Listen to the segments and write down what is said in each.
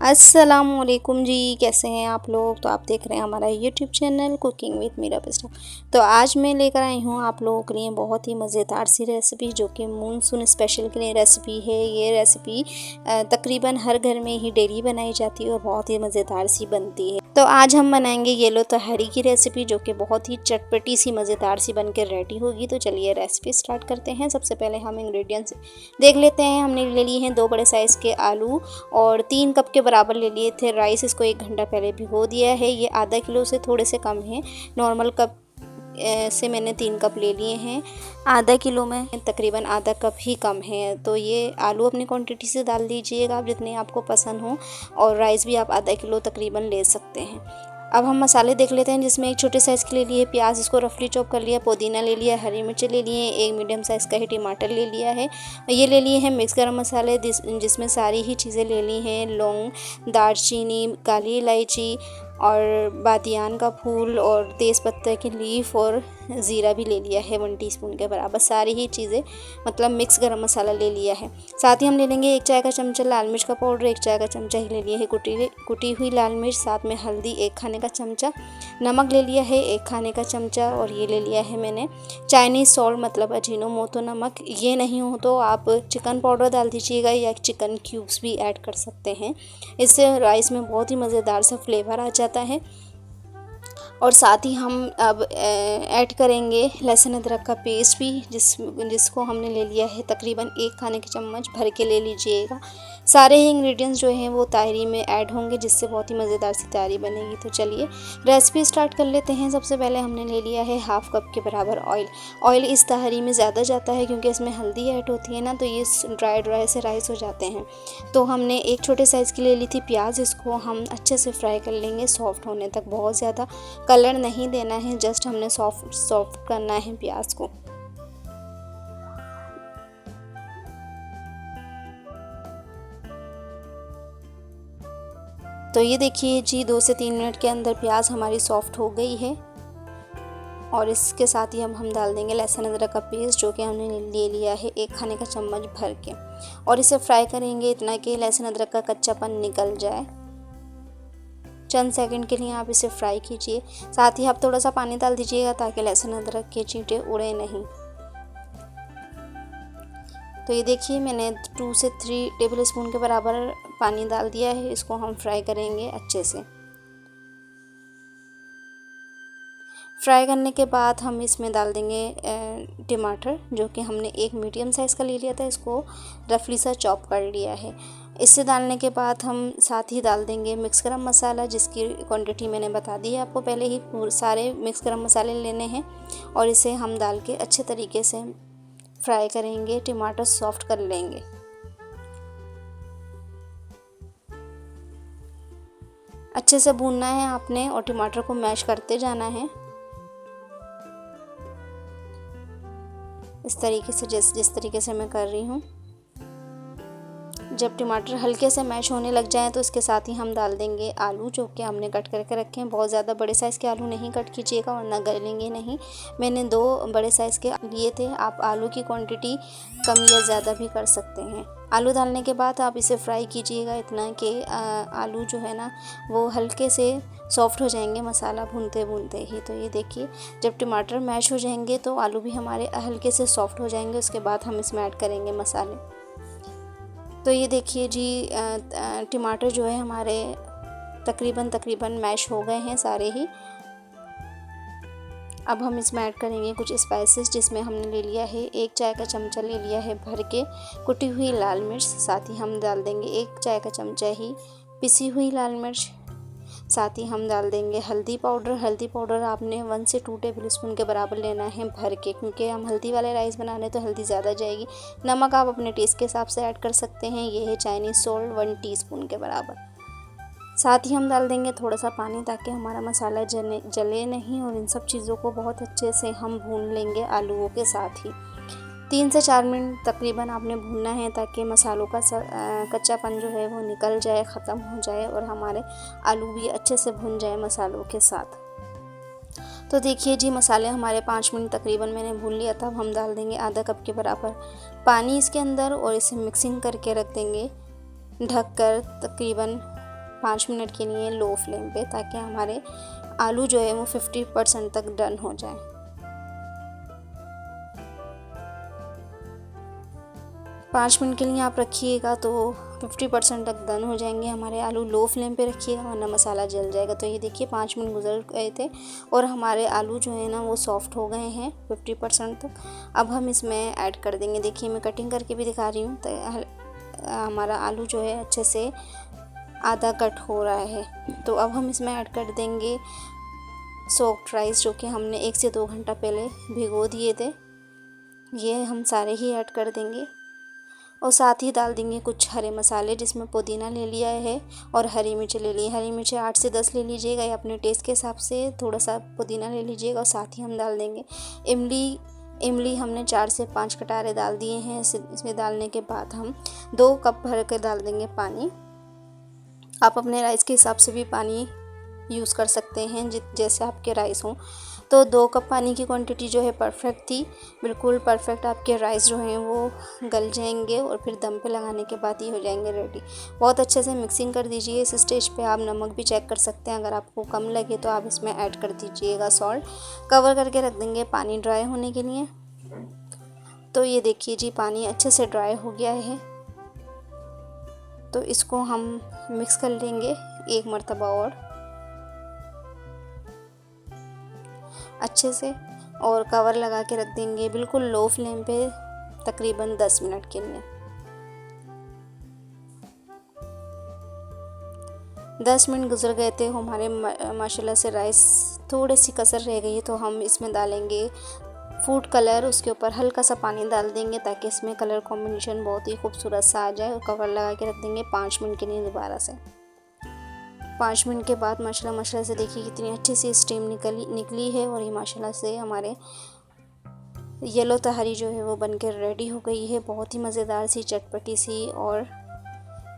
अस्सलामुअलैकुम जी, कैसे हैं आप लोग। तो आप देख रहे हैं हमारा YouTube channel cooking with Meera पिस्टा। तो आज मैं लेकर आई हूँ आप लोगों के लिए बहुत ही मज़ेदार सी रेसिपी, जो कि मानसून स्पेशल के लिए रेसिपी है। ये रेसिपी तकरीबन हर घर में ही डेली बनाई जाती है और बहुत ही मज़ेदार सी बनती है। तो आज हम बनाएंगे येलो तहरी की रेसिपी, जो कि बहुत ही चटपटी सी मज़ेदार सी बनकर रेडी होगी। तो चलिए रेसिपी स्टार्ट करते हैं। सबसे पहले हम इंग्रेडिएंट्स देख लेते हैं। हमने ले लिए हैं 2 बड़े साइज़ के आलू और 3 कप के बराबर ले लिए थे राइस। इसको 1 घंटा पहले भिगो दिया है। ये आधा किलो से थोड़े से कम है। नॉर्मल कप से मैंने 3 कप ले लिए हैं। आधा किलो में तकरीबन आधा कप ही कम है। तो ये आलू अपनी क्वांटिटी से डाल दीजिएगा, आप जितने आपको पसंद हो, और राइस भी आप आधा किलो तकरीबन ले सकते हैं। अब हम मसाले देख लेते हैं, जिसमें एक छोटे साइज़ के ले लिए प्याज, इसको रफली चॉप कर लिया, पुदीना ले लिया, हरी मिर्च ले लिए, एक मीडियम साइज़ का ही टमाटर ले लिया है। ये ले लिए हैं मिक्स गरम मसाले, जिसमें सारी ही चीज़ें ले ली हैं। लौंग, दालचीनी, काली इलायची और बादियान का फूल और तेज़पत्ते की लीफ और ज़ीरा भी ले लिया है 1 टीस्पून के बराबर। सारी ही चीज़ें मतलब मिक्स गरम मसाला ले लिया है। साथ ही हम ले लेंगे 1 चाय का चमचा लाल मिर्च का पाउडर, 1 चाय का चमचा ही ले लिया है कुटी हुई लाल मिर्च, साथ में हल्दी 1 खाने का चमचा, नमक ले लिया है 1 खाने का चमचा, और ये ले लिया है मैंने चाइनीज़ सॉल्ट मतलब अजीनोमोटो नमक। ये नहीं हो तो आप चिकन पाउडर डाल दीजिएगा या चिकन क्यूब्स भी ऐड कर सकते हैं। इससे राइस में बहुत ही मज़ेदार सा फ्लेवर आ जाता है। और साथ ही हम अब ऐड करेंगे लहसुन अदरक का पेस्ट भी, जिसको हमने ले लिया है तकरीबन 1 खाने के चम्मच भर के ले लीजिएगा। सारे ही इंग्रेडिएंट्स जो हैं वो तहरी में ऐड होंगे, जिससे बहुत ही मज़ेदार सी तहरी बनेगी। तो चलिए रेसिपी स्टार्ट कर लेते हैं। सबसे पहले हमने ले लिया है 1/2 कप के बराबर ऑयल। ऑयल इस तहरी में ज़्यादा जाता है क्योंकि इसमें हल्दी ऐड होती है ना, तो ये ड्राई से राइस हो जाते हैं। तो हमने एक छोटे साइज़ की ले ली थी प्याज, इसको हम अच्छे से फ्राई कर लेंगे सॉफ्ट होने तक। बहुत ज़्यादा कलर नहीं देना है, जस्ट हमने सॉफ्ट करना है प्याज को। तो ये देखिए जी, 2 से 3 मिनट के अंदर प्याज हमारी सॉफ्ट हो गई है। और इसके साथ ही हम डाल देंगे लहसुन अदरक का पेस्ट, जो कि हमने ले लिया है 1 खाने का चम्मच भर के, और इसे फ्राई करेंगे इतना कि लहसुन अदरक का कच्चापन निकल जाए। चंद सेकंड के लिए आप इसे फ्राई कीजिए। साथ ही आप थोड़ा सा पानी डाल दीजिएगा ताकि लहसुन अदरक के छींटे उड़े नहीं। तो ये देखिए मैंने 2 से 3 टेबल स्पून के बराबर पानी डाल दिया है। इसको हम फ्राई करेंगे अच्छे से। फ्राई करने के बाद हम इसमें डाल देंगे टमाटर, जो कि हमने 1 मीडियम साइज़ का ले लिया था, इसको रफली सा चॉप कर लिया है। इसे डालने के बाद हम साथ ही डाल देंगे मिक्स गरम मसाला, जिसकी क्वांटिटी मैंने बता दी है आपको पहले ही। सारे मिक्स गरम मसाले लेने हैं और इसे हम डाल के अच्छे तरीके से फ्राई करेंगे। टमाटर सॉफ्ट कर लेंगे। अच्छे से भूनना है आपने और टमाटर को मैश करते जाना है, इस तरीके से जिस तरीके से मैं कर रही हूँ। जब टमाटर हल्के से मैश होने लग जाएं तो इसके साथ ही हम डाल देंगे आलू, जो कि हमने कट करके रखे हैं। बहुत ज़्यादा बड़े साइज़ के आलू नहीं कट कीजिएगा वरना गलेंगे नहीं। मैंने 2 बड़े साइज़ के लिए थे। आप आलू की क्वांटिटी कम या ज़्यादा भी कर सकते हैं। आलू डालने के बाद आप इसे फ्राई कीजिएगा इतना कि आलू जो है ना वो हल्के से सॉफ्ट हो जाएंगे मसाला भूनते भूनते ही। तो ये देखिए, जब टमाटर मैश हो जाएंगे तो आलू भी हमारे हल्के से सॉफ्ट हो जाएंगे। उसके बाद हम इसमें ऐड करेंगे मसाले। तो ये देखिए जी, टमाटर जो है हमारे तकरीबन मैश हो गए हैं सारे ही। अब हम इसमें ऐड करेंगे कुछ स्पाइसेस, जिसमें हमने ले लिया है 1 चाय का चमचा ले लिया है भर के कुटी हुई लाल मिर्च। साथ ही हम डाल देंगे 1 चाय का चमचा ही पिसी हुई लाल मिर्च। साथ ही हम डाल देंगे हल्दी पाउडर आपने 1 से 2 टेबल स्पून के बराबर लेना है भर के, क्योंकि हम हल्दी वाले राइस बना रहे हैं तो हल्दी ज़्यादा जाएगी। नमक आप अपने टेस्ट के हिसाब से ऐड कर सकते हैं। ये है चाइनीज़ सॉल्ट 1 टीस्पून के बराबर। साथ ही हम डाल देंगे थोड़ा सा पानी, ताकि हमारा मसाला जले नहीं, और इन सब चीज़ों को बहुत अच्छे से हम भून लेंगे आलूओं के साथ ही। 3 से 4 मिनट तकरीबन आपने भूनना है, ताकि मसालों का कच्चापन जो है वो निकल जाए, ख़त्म हो जाए, और हमारे आलू भी अच्छे से भुन जाए मसालों के साथ। तो देखिए जी, मसाले हमारे 5 मिनट तकरीबन मैंने भून लिया था। अब हम डाल देंगे आधा कप के बराबर पानी इसके अंदर, और इसे मिक्सिंग करके रख देंगे ढककर तकरीबन 5 मिनट के लिए लो फ्लेम पे, ताकि हमारे आलू जो है वो 50% तक डन हो जाए। 5 मिनट के लिए आप रखिएगा तो 50% तक डन हो जाएंगे हमारे आलू। लो फ्लेम पे रखिएगा वरना मसाला जल जाएगा। तो ये देखिए 5 मिनट गुजर गए थे और हमारे आलू जो है ना वो सॉफ्ट हो गए हैं 50% तक। अब हम इसमें ऐड कर देंगे, देखिए मैं कटिंग करके भी दिखा रही हूँ। तो हमारा आलू जो है अच्छे से आधा कट हो रहा है। तो अब हम इसमें ऐड कर देंगे सोक्ड राइस, जो कि हमने 1 से 2 घंटा पहले भिगो दिए थे। ये हम सारे ही ऐड कर देंगे और साथ ही डाल देंगे कुछ हरे मसाले, जिसमें पुदीना ले लिया है और हरी मिर्च ले ली। हरी मिर्च 8 से 10 ले लीजिएगा या अपने टेस्ट के हिसाब से, थोड़ा सा पुदीना ले लीजिएगा। और साथ ही हम डाल देंगे इमली हमने 4 से 5 कटारे डाल दिए हैं। इसमें डालने के बाद हम 2 कप भर कर डाल देंगे पानी। आप अपने राइस के हिसाब से भी पानी यूज़ कर सकते हैं, जैसे आपके राइस हों। तो 2 कप पानी की क्वांटिटी जो है परफेक्ट थी, बिल्कुल परफेक्ट। आपके राइस जो हैं वो गल जाएंगे और फिर दम पे लगाने के बाद ही हो जाएंगे रेडी। बहुत अच्छे से मिक्सिंग कर दीजिए। इस स्टेज पे आप नमक भी चेक कर सकते हैं, अगर आपको कम लगे तो आप इसमें ऐड कर दीजिएगा सॉल्ट। कवर करके रख देंगे पानी ड्राई होने के लिए। तो ये देखिए जी पानी अच्छे से ड्राई हो गया है। तो इसको हम मिक्स कर लेंगे एक मर्तबा और अच्छे से, और कवर लगा के रख देंगे बिल्कुल लो फ्लेम पे तकरीबन 10 मिनट के लिए। 10 मिनट गुजर गए थे हमारे माशाल्लाह से राइस थोड़ी सी कसर रह गई है। तो हम इसमें डालेंगे फूड कलर, उसके ऊपर हल्का सा पानी डाल देंगे ताकि इसमें कलर कॉम्बिनेशन बहुत ही खूबसूरत सा आ जाए। और कवर लगा के रख देंगे 5 मिनट के लिए दोबारा से। 5 मिनट के बाद माशाल्लाह से देखिए कितनी अच्छी सी स्टीम निकली है। और ये माशाल्लाह से हमारे येलो तहरी जो है वो बनकर रेडी हो गई है। बहुत ही मज़ेदार सी, चटपटी सी और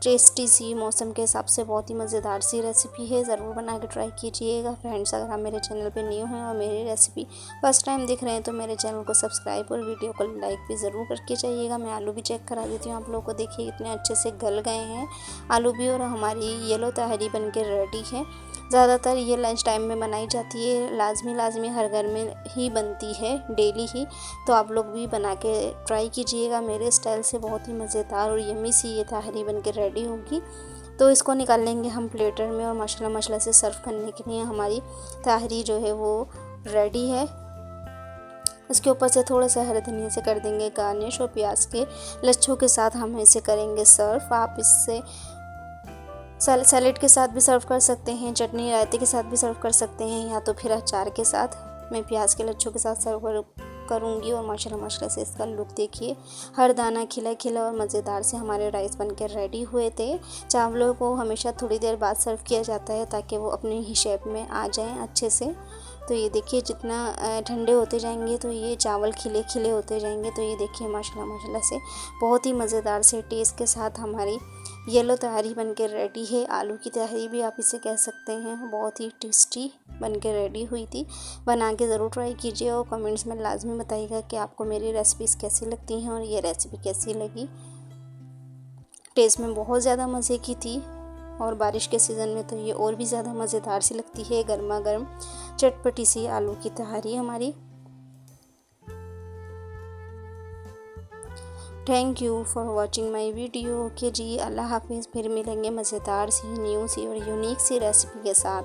टेस्टी सी, मौसम के हिसाब से बहुत ही मज़ेदार सी रेसिपी है। ज़रूर बना के ट्राई कीजिएगा फ्रेंड्स। अगर आप मेरे चैनल पे न्यू हैं और मेरी रेसिपी फर्स्ट टाइम देख रहे हैं तो मेरे चैनल को सब्सक्राइब और वीडियो को लाइक भी ज़रूर करके जाइएगा। मैं आलू भी चेक करा देती हूँ आप लोगों को। देखिए कितने अच्छे से गल गए हैं आलू भी और हमारी येलो तहरी बन के रेडी है। ज़्यादातर ये लंच टाइम में बनाई जाती है, लाजमी हर घर में ही बनती है डेली ही। तो आप लोग भी बना के ट्राई कीजिएगा मेरे स्टाइल से। बहुत ही मज़ेदार और यम्मी सी ये तहरी बन के रेडी होगी। तो इसको निकाल लेंगे हम प्लेटर में और माशाल्लाह से सर्व करने के लिए हमारी तहरी जो है वो रेडी है। उसके ऊपर से थोड़ा सा हरे धनिया से कर देंगे गार्निश और प्याज के लच्छों के साथ हम इसे करेंगे सर्व। आप इससे सैलेड के साथ भी सर्व कर सकते हैं, चटनी रायते के साथ भी सर्व कर सकते हैं, या तो फिर अचार के साथ। मैं प्याज के लच्छों के साथ सर्व करूँगी। और माशाल्लाह से इसका लुक देखिए, हर दाना खिला खिला और मज़ेदार से हमारे राइस बनकर रेडी हुए थे। चावलों को हमेशा थोड़ी देर बाद सर्व किया जाता है ताकि वो अपने ही शेप में आ जाएं अच्छे से। तो ये देखिए जितना ठंडे होते जाएंगे तो ये चावल खिले खिले होते जाएंगे। तो ये देखिए माशाल्लाह से बहुत ही मज़ेदार से टेस्ट के साथ हमारी येलो तहरी बनके रेडी है। आलू की तहरी भी आप इसे कह सकते हैं। बहुत ही टेस्टी बनके रेडी हुई थी। बना के ज़रूर ट्राई कीजिए और कमेंट्स में लाजमी बताइएगा कि आपको मेरी रेसिपीज़ कैसी लगती हैं और ये रेसिपी कैसी लगी। टेस्ट में बहुत ज़्यादा मज़े की थी और बारिश के सीज़न में तो ये और भी ज़्यादा मज़ेदार सी लगती है। गर्मा गर्म चटपटी सी आलू की तहरी हमारी। Thank you for watching my video. Okay जी, अल्लाह हाफिज़। फिर मिलेंगे मज़ेदार सी, न्यू सी और यूनिक सी रेसिपी के साथ।